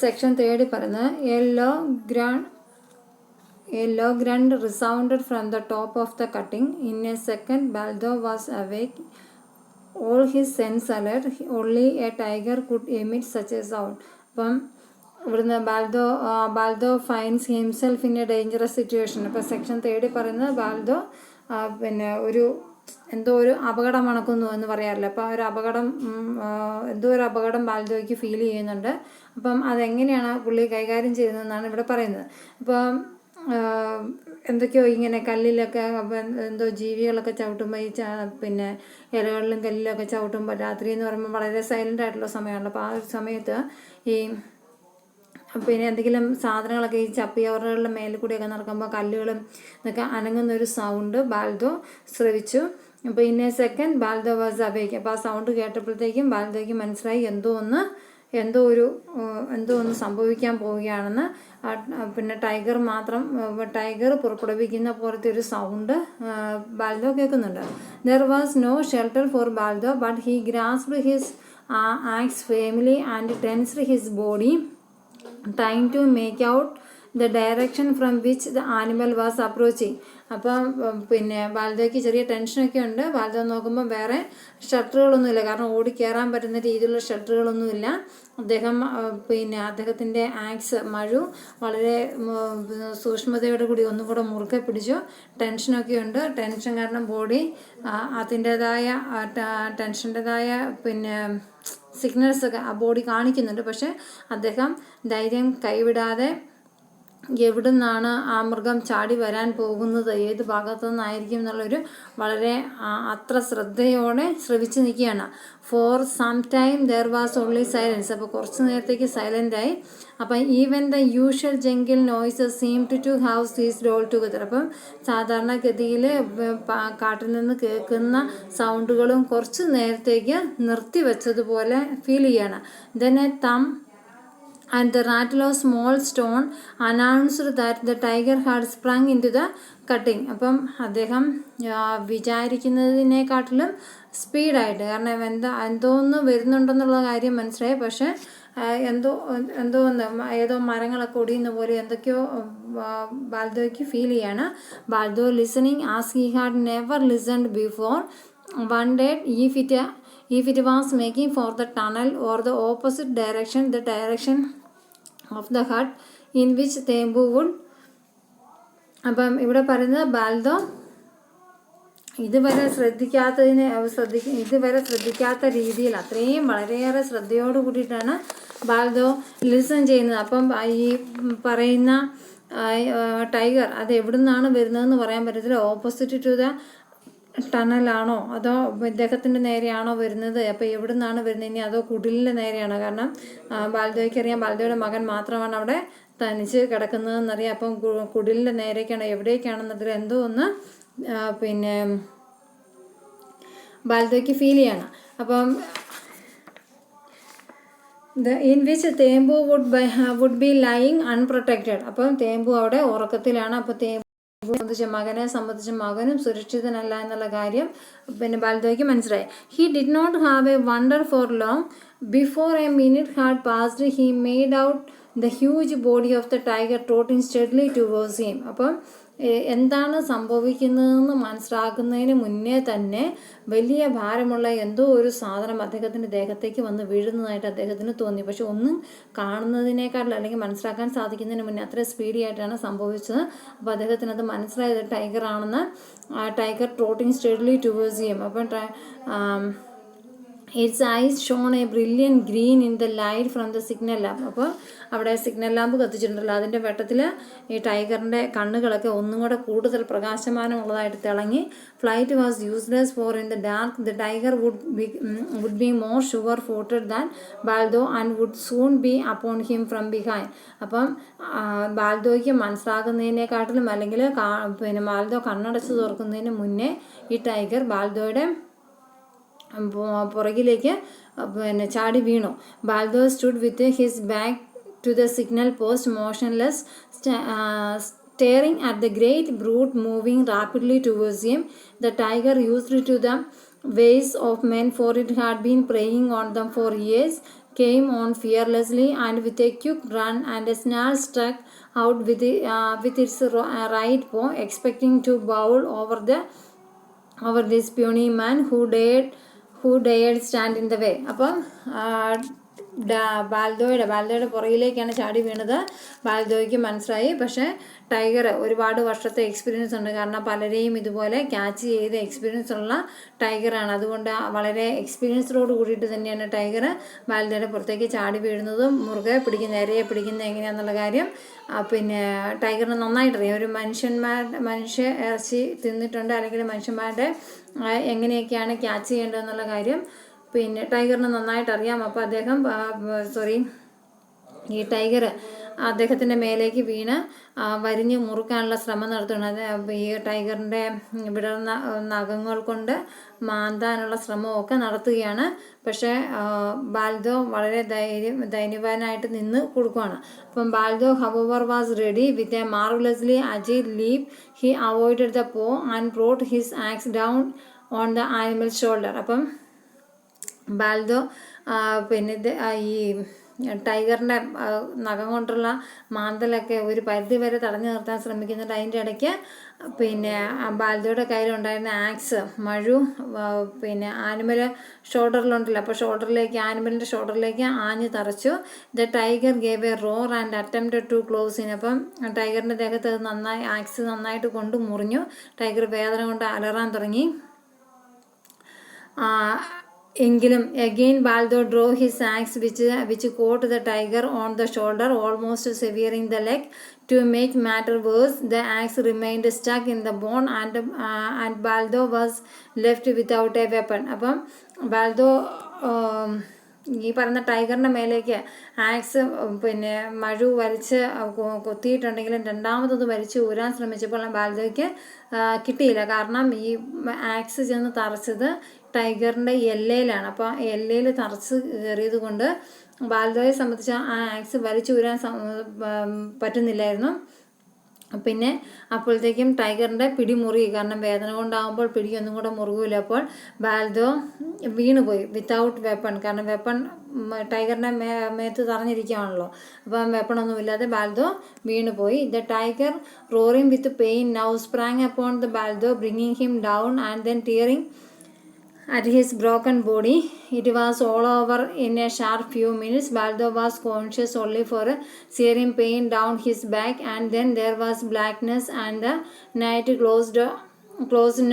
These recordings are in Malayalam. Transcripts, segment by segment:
സെക്ഷൻ 3 പറയുന്നത് a low grunt resounded from the top of the cutting. In a second, Baldo was awake, all his senses alert. Only a tiger could emit such a sound. അപ്പം ഇവിടുന്ന് Baldo finds himself in a dangerous situation. അപ്പോൾ സെക്ഷൻ 3 പറയുന്നത് ബാൽദോ പിന്നെ എന്തോ ഒരു അപകടം മണക്കുന്നു എന്ന് പറയാറില്ല. അപ്പോൾ എന്തോ ഒരു അപകടം ബാൽദോയ്ക്ക് ഫീൽ ചെയ്യുന്നുണ്ട്. അപ്പം അതെങ്ങനെയാണ് പുള്ളി കൈകാര്യം ചെയ്യുന്നതെന്നാണ് ഇവിടെ പറയുന്നത്. അപ്പം എന്തൊക്കെയോ ഇങ്ങനെ കല്ലിലൊക്കെ എന്തോ ജീവികളൊക്കെ ചവിട്ടുമ്പോൾ പിന്നെ ഇലകളിലും കല്ലിലൊക്കെ ചവിട്ടുമ്പോൾ രാത്രി എന്ന് പറയുമ്പോൾ വളരെ സൈലൻ്റ് ആയിട്ടുള്ള സമയമാണല്ലോ. അപ്പോൾ ആ ഒരു സമയത്ത് ഈ പിന്നെ എന്തെങ്കിലും സാധനങ്ങളൊക്കെ ഈ ചപ്പിയവറുകളുടെ മേലിൽ കൂടിയൊക്കെ നടക്കുമ്പോൾ കല്ലുകളും ഇതൊക്കെ അനങ്ങുന്നൊരു സൗണ്ട് ബാൽദോ ശ്രവിച്ചു. അപ്പോൾ in a second Baldo was awake. അപ്പോൾ ആ സൗണ്ട് കേട്ടപ്പോഴത്തേക്കും ബാൽദോയ്ക്ക് മനസ്സിലായി എന്തോ ഒന്ന് സംഭവിക്കാൻ പോവുകയാണെന്ന്. പിന്നെ ടൈഗർ പുറപ്പെടുവിക്കുന്ന പോലത്തെ ഒരു സൗണ്ട് ബാൽദോ കേൾക്കുന്നുണ്ട്. There was no shelter for Baldo, but he grasped his axe firmly and tensed his body, trying to make out the direction from which the animal was approaching. അപ്പം പിന്നെ ബാൽദോയ്ക്ക് ചെറിയ ടെൻഷനൊക്കെ ഉണ്ട്. ബാൽദോ നോക്കുമ്പോൾ വേറെ ഷട്ടറുകളൊന്നുമില്ല, കാരണം ഓടിക്കയറാൻ പറ്റുന്ന രീതിയിലുള്ള ഷട്ടറുകളൊന്നുമില്ല. അദ്ദേഹത്തിൻ്റെ ആക്സ് മഴു വളരെ സൂക്ഷ്മതയോട് കൂടി ഒന്നും കൂടെ മുറുക്കെ പിടിച്ചു. ടെൻഷനൊക്കെ ഉണ്ട്. ടെൻഷൻ കാരണം ബോഡി അതിൻ്റെതായ ടെൻഷൻ്റെതായ പിന്നെ സിഗ്നൽസൊക്കെ ആ ബോഡി കാണിക്കുന്നുണ്ട്. പക്ഷെ അദ്ദേഹം ധൈര്യം കൈവിടാതെ എവിടെ നിന്നാണ് ആ മൃഗം ചാടി വരാൻ പോകുന്നത്, ഏത് ഭാഗത്തു നിന്നായിരിക്കും എന്നുള്ളൊരു വളരെ അത്ര ശ്രദ്ധയോടെ ശ്രവിച്ച് നിൽക്കുകയാണ്. For some time there was only silence. അപ്പോൾ കുറച്ച് നേരത്തേക്ക് സൈലൻ്റായി. അപ്പം even the usual jungle noises seemed to have ceased altogether. അപ്പം സാധാരണഗതിയിൽ കാട്ടിൽ നിന്ന് കേൾക്കുന്ന സൗണ്ടുകളും കുറച്ച് നേരത്തേക്ക് നിർത്തിവെച്ചതുപോലെ ഫീൽ ചെയ്യാണ്. Then a thump and the rattle of small stone announced that the tiger had sprung into the cutting. അപ്പം അദ്ദേഹം വിചാരിക്കുന്നതിനെക്കാട്ടിലും സ്പീഡായിട്ട്, കാരണം എന്തോന്ന് വരുന്നുണ്ടെന്നുള്ള കാര്യം മനസ്സിലായി. പക്ഷെ ഏതോ മരങ്ങളൊക്കെ ഒടിയുന്ന പോലെ എന്തൊക്കെയോ ബാൽദോയ്ക്ക് ഫീൽ ചെയ്യാണ്. Baldo listening as he had never listened before, wondered if it was making for the tunnel or the opposite direction, the direction of the hut in which Thembu would. അപ്പം ഇവിടെ പറയുന്നത് ബാൽദോ ഇതുവരെ ശ്രദ്ധിക്കാത്ത രീതിയിൽ അത്രയും വളരെയേറെ ശ്രദ്ധയോട് കൂടിയിട്ടാണ് ബാൽദോ ലിസൺ ചെയ്യുന്നത്. അപ്പം ഈ പറയുന്ന ടൈഗർ അത് എവിടെ നിന്നാണ് വരുന്നതെന്ന് പറയാൻ പറ്റത്തില്ല. ഓപ്പോസിറ്റ് ടു ദ ടണലാണോ അതോ ഇദ്ദേഹത്തിൻ്റെ നേരെയാണോ വരുന്നത്, അപ്പോൾ എവിടെ നിന്നാണ് വരുന്നത്, ഇനി അതോ കുടിലിൻ്റെ നേരെയാണോ? കാരണം ബാൽദോയ്ക്കറിയാം ബാൽദോയുടെ മകൻ മാത്രമാണ് അവിടെ തനിച്ച് കിടക്കുന്നതെന്നറിയാം. അപ്പം കുടിലിൻ്റെ നേരേക്കാണോ എവിടേക്കാണെന്നതിൽ എന്തോ ഒന്ന് പിന്നെ ബാൽദോയ്ക്ക് ഫീൽ ചെയ്യണം. അപ്പം in which Thembu would be lying unprotected. അപ്പം തേമ്പു അവിടെ ഉറക്കത്തിലാണ്. അപ്പോൾ മകനെ സംബന്ധിച്ച് മകനും സുരക്ഷിതനല്ല എന്നുള്ള കാര്യം പിന്നെ ബാൽദോയ്ക്ക് മനസ്സിലായി. He did not have a wonder for long. Before a minute had passed he made out the huge body of the tiger trotting steadily towards him. അപ്പം എന്താണ് സംഭവിക്കുന്നതെന്ന് മനസ്സിലാക്കുന്നതിന് മുന്നേ തന്നെ വലിയ ഭാരമുള്ള എന്തോ ഒരു സാധനം അദ്ദേഹത്തിൻ്റെ ദേഹത്തേക്ക് വന്ന് വീഴുന്നതായിട്ട് അദ്ദേഹത്തിന് തോന്നി. പക്ഷെ ഒന്നും കാണുന്നതിനേക്കാട്ടിൽ അല്ലെങ്കിൽ മനസ്സിലാക്കാൻ സാധിക്കുന്നതിന് മുന്നേ അത്ര സ്പീഡി ആയിട്ടാണ് സംഭവിച്ചത്. അപ്പോൾ അദ്ദേഹത്തിന് അത് മനസ്സിലായത് ടൈഗർ ആണെന്ന്. Tiger trotting steadily towards him. അപ്പം its eyes shone a brilliant green in the light from the signal lamp. അപ്പോൾ അവിടെ സിഗ്നൽ ലാമ്പ് കത്തിച്ചിട്ടുണ്ടല്ലോ, അതിൻ്റെ വെട്ടത്തിൽ ഈ ടൈഗറിൻ്റെ കണ്ണുകളൊക്കെ ഒന്നും കൂടെ കൂടുതൽ പ്രകാശമാനമുള്ളതായിട്ട് തിളങ്ങി. Flight was useless for in the dark. The tiger would be more sure footed than Baldo and would soon be upon him from behind. അപ്പം ബാൽദോയ്ക്ക് മനസ്സിലാകുന്നതിനെക്കാട്ടിലും അല്ലെങ്കിൽ പിന്നെ ബാൽദോ കണ്ണടച്ച് തുറക്കുന്നതിന് മുന്നേ ഈ ടൈഗർ ബാൽദോയുടെ പുറകിലേക്ക് പിന്നെ ചാടി വീണു. Baldo stood with his back to the signal post motionless, staring at the great brute moving rapidly towards him. The tiger, used to the ways of men, for it had been preying on them for years, came on fearlessly and with a quick run and a snarl struck out with its right paw, expecting to bowl over this puny man who dared stand in the way. അപ്പം ബാൽദോയുടെ പുറകിലേക്കാണ് ചാടി വീണത്. ബാൽദോയ്ക്ക് മനസ്സിലായി. പക്ഷേ ടൈഗർ ഒരുപാട് വർഷത്തെ എക്സ്പീരിയൻസ് ഉണ്ട്. കാരണം പലരെയും ഇതുപോലെ ക്യാച്ച് ചെയ്ത് എക്സ്പീരിയൻസ് ഉള്ള ടൈഗറാണ്. അതുകൊണ്ട് വളരെ എക്സ്പീരിയൻസോട് കൂടിയിട്ട് തന്നെയാണ് ടൈഗർ ബാൽദോയുടെ പുറത്തേക്ക് ചാടി വീഴുന്നതും മുറുകെ ഇരയെ പിടിക്കുന്നത് എങ്ങനെയാണെന്നുള്ള കാര്യം പിന്നെ ടൈഗറിന് നന്നായിട്ടറിയാം. ഒരു മനുഷ്യ ഇറച്ചി തിന്നിട്ടുണ്ട്, അല്ലെങ്കിൽ മനുഷ്യന്മാരുടെ എങ്ങനെയൊക്കെയാണ് ക്യാച്ച് ചെയ്യേണ്ടതെന്നുള്ള കാര്യം പിന്നെ ടൈഗറിന് നന്നായിട്ടറിയാം. അപ്പോൾ അദ്ദേഹം ഈ ടൈഗർ അദ്ദേഹത്തിൻ്റെ മേലേക്ക് വീണ് വരിഞ്ഞ് മുറുക്കാനുള്ള ശ്രമം നടത്തുന്നത്. ഈ ടൈഗറിൻ്റെ വിടർന്ന നഖങ്ങൾ കൊണ്ട് മാന്താനുള്ള ശ്രമമൊക്കെ നടത്തുകയാണ്. പക്ഷേ ബാൽദോ വളരെ ദയനീയവാനായിട്ട് നിന്ന് കൊടുക്കുകയാണ്. അപ്പം Baldo however was ready with a marvellously agile leap he avoided the paw and brought his axe down on the animal shoulder. അപ്പം ബാൽദോ പിന്നെ ഈ ടൈഗറിൻ്റെ നഖം കൊണ്ടുള്ള മാന്തലൊക്കെ ഒരു പരിധി വരെ തടഞ്ഞു നിർത്താൻ ശ്രമിക്കുന്നുണ്ട്. അതിൻ്റെ ഇടയ്ക്ക് പിന്നെ ബാൽദോയുടെ കയ്യിലുണ്ടായിരുന്ന ആക്സ് മഴു പിന്നെ ആനിമൽ ഷോൾഡറിലുണ്ടല്ലോ, അപ്പോൾ ആനിമലിൻ്റെ ഷോൾഡറിലേക്ക് ആഞ്ഞു തറച്ചു. The tiger gave a roar and attempted to close in. അപ്പം ടൈഗറിൻ്റെ ദേഹത്ത് ആക്സ് നന്നായിട്ട് കൊണ്ട് മുറിഞ്ഞു. ടൈഗർ വേദന കൊണ്ട് അലറാൻ തുടങ്ങി. എങ്കിലും again Baldo drew his axe which caught the tiger on the shoulder, almost severing the leg. To make matter worse, the axe remained stuck in the bone and Baldo was left without a weapon. അപ്പം ബാൽദോ ഈ പറഞ്ഞ ടൈഗറിൻ്റെ മേലേക്ക് ആക്സ് പിന്നെ മഴു വലിച്ച് കൊത്തിയിട്ടുണ്ടെങ്കിലും രണ്ടാമത്തത് വലിച്ച് ഊരാൻ ശ്രമിച്ചപ്പോൾ ബാൽദോയ്ക്ക് കിട്ടിയില്ല. കാരണം ഈ ആക്സ് ചെന്ന് തറച്ചത് ടൈഗറിൻ്റെ എല്ലയിലാണ്. അപ്പോൾ എല്ലയിൽ തറച്ച് കയറിയത് കൊണ്ട് ബാൽദോയെ സംബന്ധിച്ച് ആ ആക്സ് വലിച്ചൂരാൻ പറ്റുന്നില്ലായിരുന്നു. പിന്നെ അപ്പോഴത്തേക്കും ടൈഗറിൻ്റെ പിടി മുറുകി. കാരണം വേദന കൊണ്ടാകുമ്പോൾ പിടിയൊന്നും കൂടെ മുറുകില്ല. അപ്പോൾ ബാൽദോ വീണുപോയി വിത്തൗട്ട് വെപ്പൺ. കാരണം വെപ്പൺ ടൈഗറിൻ്റെ മേത്ത് തറഞ്ഞിരിക്കുകയാണല്ലോ, അപ്പം വെപ്പണൊന്നുമില്ലാതെ ബാൽദോ വീണുപോയി. The tiger roaring with pain now sprang upon the Baldo bringing him down and then tearing at his broken body. It was all over in a sharp few minutes. Baldo was conscious only for a searing pain down his back, and then there was blackness and the night closed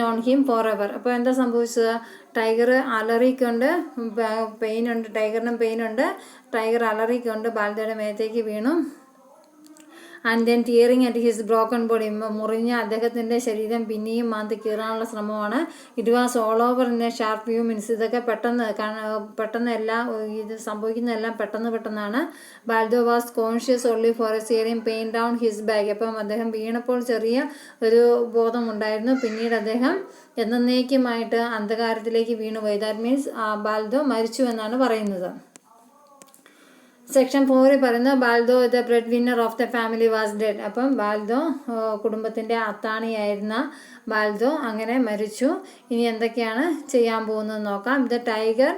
on him forever. അപ്പോൾ എന്താ സംഭവിച്ചത്? ടൈഗർ അലറിക്കൊണ്ട് പെയിനുണ്ട്, ടൈഗറിനും പെയിനുണ്ട്, ടൈഗർ അലറിക്കൊണ്ട് ബാൽദോയുടെ മേത്തേക്ക് വീണു. And then tearing at his broken body, മുറിഞ്ഞ അദ്ദേഹത്തിൻ്റെ ശരീരം പിന്നെയും മാന്തി കീറാനുള്ള ശ്രമമാണ്. It was all over in a sharp few minutes. ഇതൊക്കെ പെട്ടെന്ന് എല്ലാം ഇത് സംഭവിക്കുന്നതെല്ലാം പെട്ടെന്നാണ്. Baldo was conscious only for a searing pain down his back. അപ്പം അദ്ദേഹം വീണപ്പോൾ ചെറിയ ഒരു ബോധമുണ്ടായിരുന്നു. പിന്നീട് അദ്ദേഹം എന്നേക്കുമായിട്ട് അന്ധകാരത്തിലേക്ക് വീണുപോയി. ദാറ്റ് മീൻസ് ബാൽദോ മരിച്ചു എന്നാണ് പറയുന്നത്. സെക്ഷൻ 4 പറയുന്നത് Baldo the breadwinner of the family was dead. അപ്പം ബാൽദോ കുടുംബത്തിൻ്റെ അത്താണിയായിരുന്ന ബാൽദോ അങ്ങനെ മരിച്ചു. ഇനി എന്തൊക്കെയാണ് ചെയ്യാൻ പോകുന്നത് നോക്കാം. The tiger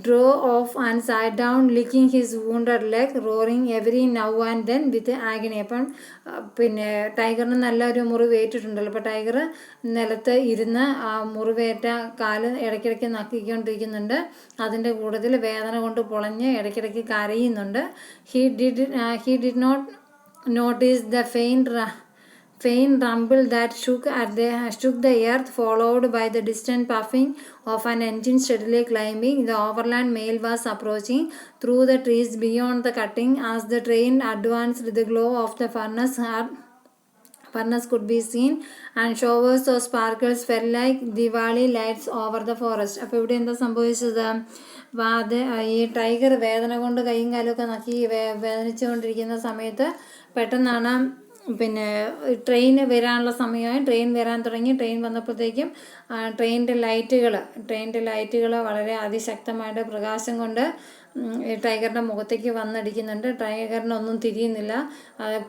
drew off and sat down licking his wounded leg, roaring every now and then with agony. അപ്പം പിന്നെ ടൈഗറിന് നല്ലൊരു മുറിവേറ്റിട്ടുണ്ടല്ലോ. അപ്പോൾ ടൈഗർ നിലത്ത് ഇരുന്ന് ആ മുറിവേറ്റ കാല് ഇടയ്ക്കിടയ്ക്ക് നക്കിക്കൊണ്ടിരിക്കുന്നുണ്ട്. അതിൻ്റെ കൂടുതൽ വേദന കൊണ്ട് പൊളഞ്ഞ് ഇടയ്ക്കിടയ്ക്ക് കരയുന്നുണ്ട്. He did not notice the faint rumble that shook the earth, followed by the distant puffing of an engine steadily climbing. The overland mail was approaching through the trees beyond the cutting. As the train advanced, the glow of the furnace could be seen, and showers of sparkles fell like Diwali lights over the forest. അപ്പോൾ ഇവിടെ എന്താ സംഭവിച്ചത്? ഈ ടൈഗർ വേദന കൊണ്ട് കൈയും കാലുമൊക്കെ നക്കി വേദനിച്ചുകൊണ്ടിരിക്കുന്ന സമയത്ത് പെട്ടെന്നാണ് പിന്നെ ട്രെയിൻ വരാനുള്ള സമയമായി. ട്രെയിൻ വരാൻ തുടങ്ങി. ട്രെയിൻ വന്നപ്പോഴത്തേക്കും ട്രെയിനിൻ്റെ ലൈറ്റുകൾ വളരെ അതിശക്തമായിട്ട് പ്രകാശം കൊണ്ട് ടൈഗറിൻ്റെ മുഖത്തേക്ക് വന്നടിക്കുന്നുണ്ട്. ടൈഗറിനൊന്നും തിരിയുന്നില്ല.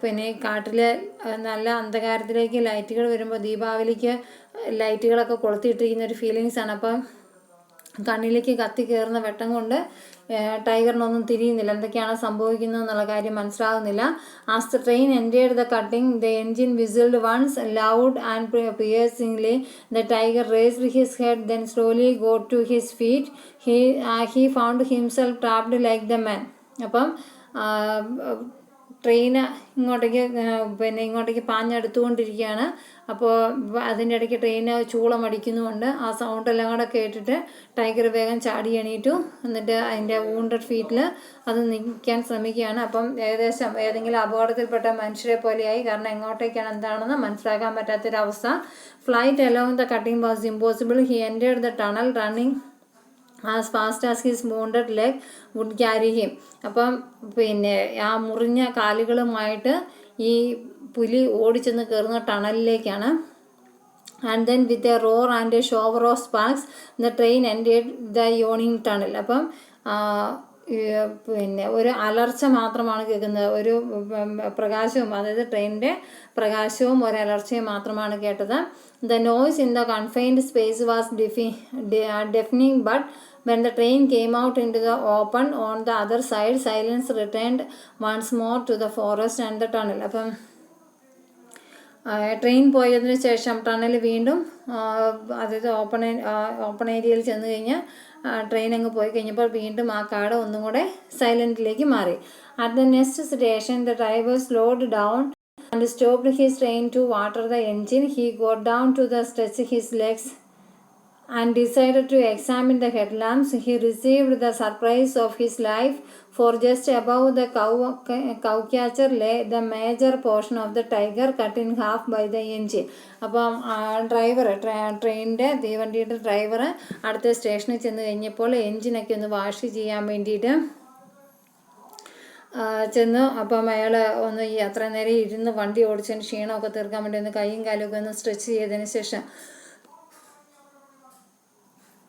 പിന്നെ കാട്ടിലെ നല്ല അന്ധകാരത്തിലേക്ക് ലൈറ്റുകൾ വരുമ്പോൾ ദീപാവലിക്ക് ലൈറ്റുകളൊക്കെ കൊളുത്തിയിട്ടിരിക്കുന്ന ഒരു ഫീലിങ്സാണ്. അപ്പം കണ്ണിലേക്ക് കത്തി കയറുന്ന വെട്ടം കൊണ്ട് ടൈഗറിനൊന്നും തിരിയുന്നില്ല, എന്തൊക്കെയാണ് സംഭവിക്കുന്നത് എന്നുള്ള കാര്യം മനസ്സിലാകുന്നില്ല. As the train entered the cutting, the engine whistled once, loud and piercingly. The tiger raised his head, then slowly got to his feet. He found himself trapped like the man. അപ്പം ട്രെയിന് ഇങ്ങോട്ടേക്ക് പാഞ്ഞെടുത്തുകൊണ്ടിരിക്കുകയാണ്. അപ്പോൾ അതിൻ്റെ ഇടയ്ക്ക് ട്രെയിന് ചൂളമടിക്കുന്നുമുണ്ട്. ആ സൗണ്ടെല്ലാം കൂടെ കേട്ടിട്ട് ടൈഗർ വേഗം ചാടി എണീറ്റു. എന്നിട്ട് അതിൻ്റെ വൂണ്ടഡ് ഫീറ്റിൽ അത് നിൽക്കാൻ ശ്രമിക്കുകയാണ്. അപ്പം ഏകദേശം ഏതെങ്കിലും അപകടത്തിൽപ്പെട്ട മനുഷ്യരെ പോലെയായി, കാരണം എങ്ങോട്ടേക്കാണ് എന്താണെന്ന് മനസ്സിലാക്കാൻ പറ്റാത്തൊരവസ്ഥ. Flight along the cutting was impossible. He entered the tunnel running as fast as his wounded leg would carry him. അപ്പം ആ മുറിഞ്ഞ കാലുകളുമായിട്ട് ഈ പുലി ഓടിച്ചെന്ന് കയറുന്ന ടണലിലേക്കാണ്. And then with a roar and a shower of sparks the train entered the yawning tunnel. അപ്പം ഒരു അലർച്ച മാത്രമാണ് കേൾക്കുന്നത്, ഒരു പ്രകാശവും, അതായത് ട്രെയിനിൻ്റെ പ്രകാശവും ഒരു അലർച്ചയും മാത്രമാണ് കേട്ടത്. The noise in the confined space was deafening, but when the train came out into the open on the other side, silence returned once more to the forest and the tunnel. അപ്പം ട്രെയിൻ പോയതിന് ശേഷം ടണൽ വീണ്ടും, അതായത് ഓപ്പൺ ഏരിയയിൽ ചെന്ന് കഴിഞ്ഞ് ട്രെയിൻ അങ്ങ് പോയി കഴിഞ്ഞപ്പോൾ വീണ്ടും ആ കാട് ഒന്നും കൂടെ സൈലൻറ്റിലേക്ക് മാറി. At the next station the driver slowed down and stopped his train to water the engine. He got down to stretch his legs and decided to examine the headlamps. He received the surprise of his life, for just above the cow catcher lay the major portion of the tiger, cut in half by the engine. അപ്പം ട്രെയിനിൻ്റെ തീവണ്ടിയുടെ ഡ്രൈവർ അടുത്ത സ്റ്റേഷനിൽ ചെന്ന് കഴിഞ്ഞപ്പോൾ എൻജിനൊക്കെ ഒന്ന് വാഷ് ചെയ്യാൻ വേണ്ടിയിട്ട് ചെന്നു. അപ്പം അയാൾ ഒന്ന് അത്ര നേരം ഇരുന്ന് വണ്ടി ഓടിച്ചതിന് ക്ഷീണമൊക്കെ തീർക്കാൻ വേണ്ടി ഒന്ന് കൈയും കാലുമൊക്കെ ഒന്ന് സ്ട്രെച്ച് ചെയ്തതിന് ശേഷം,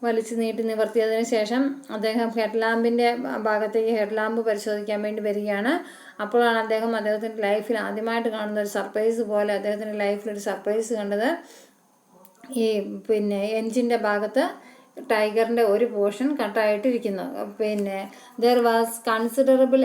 വലിച്ചു നീട്ടി നിവർത്തിയതിന് ശേഷം അദ്ദേഹം ഹെഡ്ലാമ്പിൻ്റെ ഭാഗത്തേക്ക് ഹെഡ്ലാമ്പ് പരിശോധിക്കാൻ വേണ്ടി വരികയാണ്. അപ്പോഴാണ് അദ്ദേഹത്തിൻ്റെ ലൈഫിൽ ആദ്യമായിട്ട് കാണുന്ന ഒരു സർപ്രൈസ് പോലെ അദ്ദേഹത്തിൻ്റെ ലൈഫിലൊരു സർപ്രൈസ് കണ്ടത്. ഈ എൻജിൻ്റെ ഭാഗത്ത് ടൈഗറിൻ്റെ ഒരു പോർഷൻ കട്ടായിട്ടിരിക്കുന്നു. There was considerable